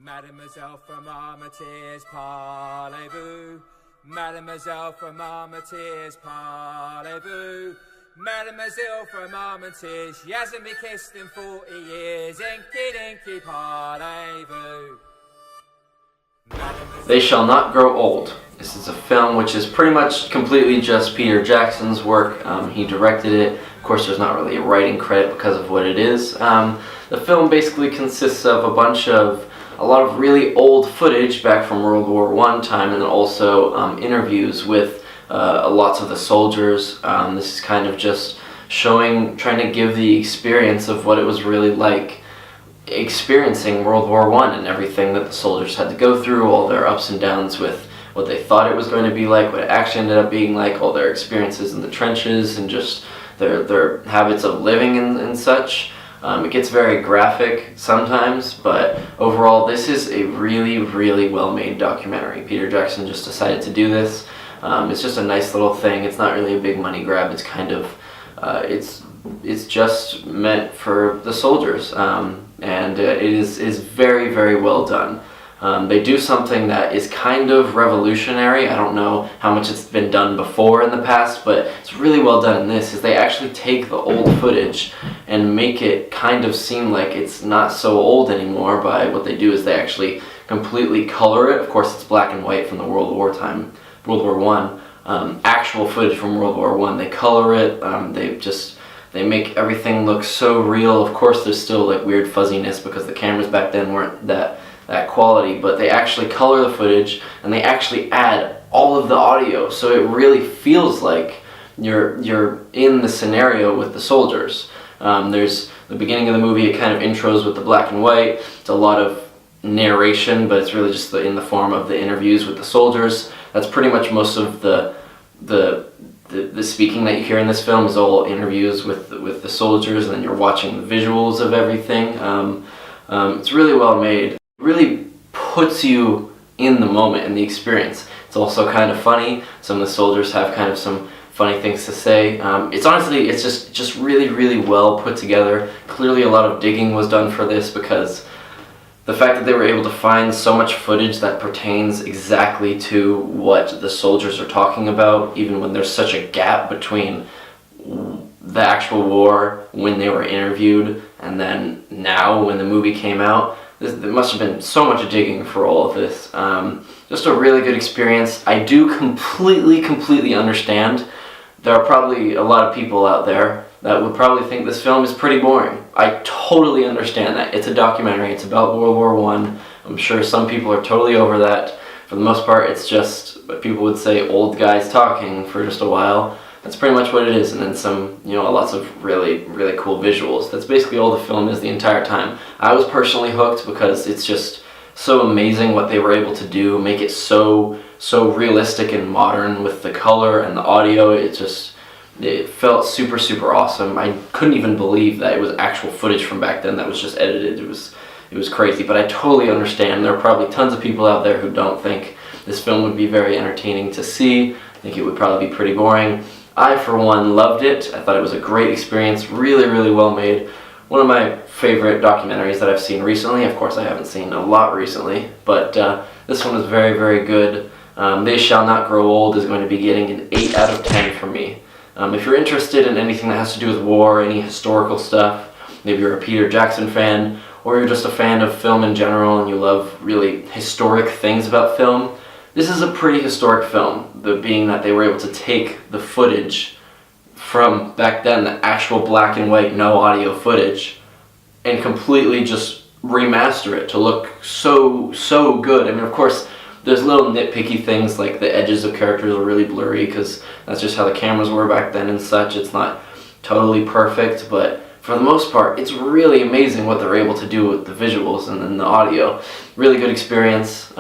Mademoiselle from Armentières, parlez-vous? Mademoiselle from Armentières, parlez-vous? Mademoiselle from Armentières, she hasn't been kissed in 40 years. Inky dinky, parlez-vous? They Shall Not Grow Old. This is a film which is pretty much completely just Peter Jackson's work. He directed it. Of course, there's not really a writing credit because of what it is. The film basically consists of a lot of really old footage back from World War I time, and then also interviews with lots of the soldiers. This is kind of just trying to give the experience of what it was really like experiencing World War I and everything that the soldiers had to go through, all their ups and downs with what they thought it was going to be like, what it actually ended up being like, all their experiences in the trenches, and just their habits of living and such. It gets very graphic sometimes, but overall this is a really, really well-made documentary. Peter Jackson just decided to do this. It's just a nice little thing. It's not really a big money grab. It's kind of, it's just meant for the soldiers, and it is very, very well done. They do something that is kind of revolutionary. I don't know how much it's been done before in the past, but it's really well done in this, is they actually take the old footage and make it kind of seem like it's not so old anymore. By what they do is they actually completely color it. Of course, it's black and white from the World War I. Actual footage from World War I. They color it. They make everything look so real. Of course, there's still like weird fuzziness because the cameras back then weren't that quality, but they actually color the footage and they actually add all of the audio, so it really feels like you're in the scenario with the soldiers. There's the beginning of the movie, it kind of intros with the black and white. It's a lot of narration, but it's really just in the form of the interviews with the soldiers. That's pretty much most of the speaking that you hear in this film is all interviews with the soldiers, and then you're watching the visuals of everything. It's really well made. Really puts you in the moment, in the experience. It's also kind of funny. Some of the soldiers have kind of some funny things to say. It's just really, really well put together. Clearly a lot of digging was done for this, because the fact that they were able to find so much footage that pertains exactly to what the soldiers are talking about, even when there's such a gap between the actual war when they were interviewed and then now when the movie came out. There must have been so much digging for all of this. Just a really good experience. I do completely understand. There are probably a lot of people out there that would probably think this film is pretty boring. I totally understand that. It's a documentary. It's about World War I. I'm sure some people are totally over that. For the most part, it's just what people would say, old guys talking for just a while. That's pretty much what it is, and then some, lots of really, really cool visuals. That's basically all the film is the entire time. I was personally hooked because it's just so amazing what they were able to do, make it so realistic and modern with the color and the audio. It felt super, super awesome. I couldn't even believe that it was actual footage from back then that was just edited. It was crazy, but I totally understand. There are probably tons of people out there who don't think this film would be very entertaining to see. I think it would probably be pretty boring. I, for one, loved it. I thought it was a great experience, really, really well made. One of my favorite documentaries that I've seen recently. Of course, I haven't seen a lot recently, but this one was very, very good. They Shall Not Grow Old is going to be getting an 8 out of 10 from me. If you're interested in anything that has to do with war, any historical stuff, maybe you're a Peter Jackson fan, or you're just a fan of film in general and you love really historic things about film, this is a pretty historic film, being that they were able to take the footage from back then, the actual black and white, no audio footage, and completely just remaster it to look so good. I mean, of course, there's little nitpicky things like the edges of characters are really blurry because that's just how the cameras were back then and such. It's not totally perfect, but for the most part, it's really amazing what they're able to do with the visuals and then the audio. Really good experience.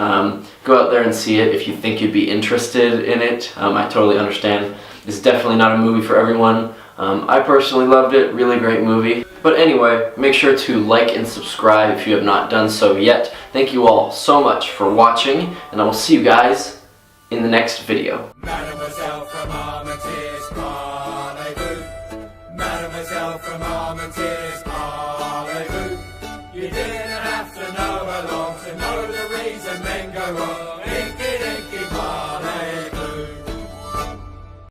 Go out there and see it if you think you'd be interested in it. I totally understand. It's definitely not a movie for everyone. I personally loved it. Really great movie. But anyway, make sure to like and subscribe if you have not done so yet. Thank you all so much for watching, and I will see you guys in the next video. Mademoiselle from Armentières, parlez-vous? Mademoiselle from Armentières, parlez-vous? You didn't have to know her long to know I was.